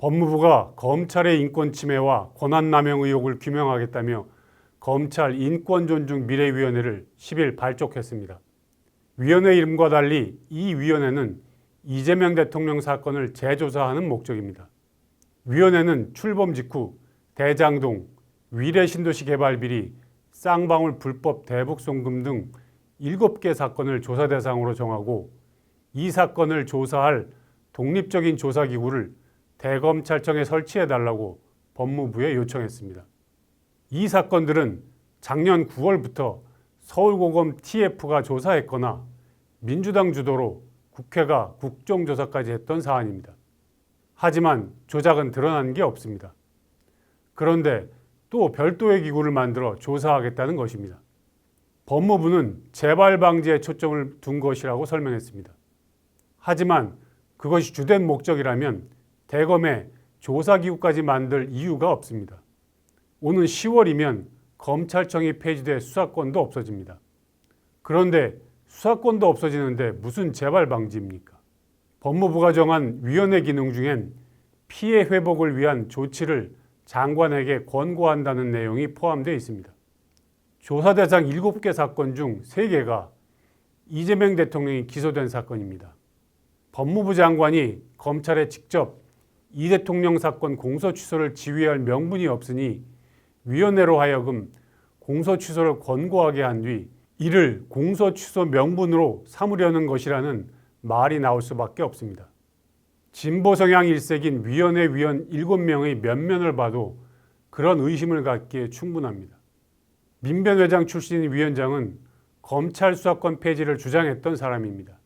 법무부가 검찰의 인권침해와 권한남용 의혹을 규명하겠다며 검찰 인권존중미래위원회를 10일 발족했습니다. 위원회 이름과 달리 이 위원회는 이재명 대통령 사건을 재조사하는 목적입니다. 위원회는 출범 직후 대장동, 위례신도시 개발 비리, 쌍방울 불법 대북 송금 등 7개 사건을 조사 대상으로 정하고 이 사건을 조사할 독립적인 조사기구를 대검찰청에 설치해달라고 법무부에 요청했습니다. 이 사건들은 작년 9월부터 서울고검 TF가 조사했거나 민주당 주도로 국회가 국정조사까지 했던 사안입니다. 하지만 조작은 드러난 게 없습니다. 그런데 또 별도의 기구를 만들어 조사하겠다는 것입니다. 법무부는 재발 방지에 초점을 둔 것이라고 설명했습니다. 하지만 그것이 주된 목적이라면 대검에 조사기구까지 만들 이유가 없습니다. 오는 10월이면 검찰청이 폐지돼 수사권도 없어집니다. 그런데 수사권도 없어지는데 무슨 재발 방지입니까? 법무부가 정한 위원회 기능 중엔 피해 회복을 위한 조치를 장관에게 권고한다는 내용이 포함되어 있습니다. 조사 대상 7개 사건 중 3개가 이재명 대통령이 기소된 사건입니다. 법무부 장관이 검찰에 직접 이 대통령 사건 공소 취소를 지휘할 명분이 없으니 위원회로 하여금 공소 취소를 권고하게 한 뒤 이를 공소 취소 명분으로 삼으려는 것이라는 말이 나올 수밖에 없습니다. 진보 성향 일색인 위원회 위원 7명의 면면을 봐도 그런 의심을 갖기에 충분합니다. 민변 회장 출신인 위원장은 검찰 수사권 폐지를 주장했던 사람입니다.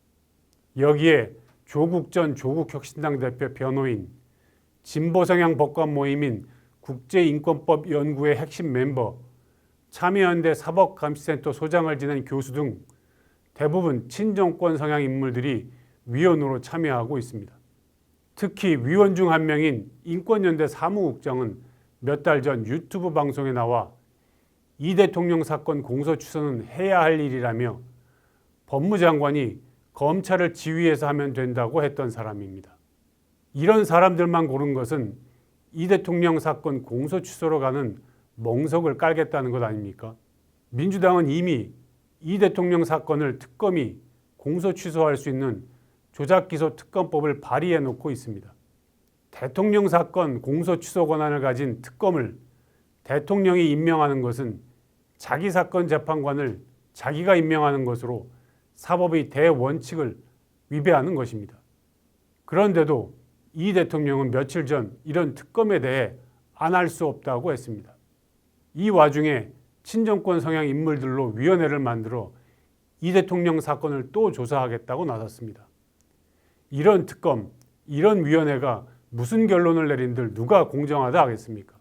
여기에 조국 전 조국혁신당 대표 변호인, 진보 성향 법관 모임인 국제인권법 연구회 핵심 멤버, 참여연대 사법감시센터 소장을 지낸 교수 등 대부분 친정권 성향 인물들이 위원으로 참여하고 있습니다. 특히 위원 중 한 명인 인권연대 사무국장은 몇 달 전 유튜브 방송에 나와 이 대통령 사건 공소 취소는 해야 할 일이라며 법무장관이 검찰을 지휘해서 하면 된다고 했던 사람입니다. 이런 사람들만 고른 것은 이 대통령 사건 공소 취소로 가는 멍석을 깔겠다는 것 아닙니까? 민주당은 이미 이 대통령 사건을 특검이 공소 취소할 수 있는 조작기소 특검법을 발의해 놓고 있습니다. 대통령 사건 공소 취소 권한을 가진 특검을 대통령이 임명하는 것은 자기 사건 재판관을 자기가 임명하는 것으로 사법의 대원칙을 위배하는 것입니다. 그런데도 이 대통령은 며칠 전 이런 특검에 대해 안 할 수 없다고 했습니다. 이 와중에 친정권 성향 인물들로 위원회를 만들어 이 대통령 사건을 또 조사하겠다고 나섰습니다. 이런 특검, 이런 위원회가 무슨 결론을 내린들 누가 공정하다 하겠습니까?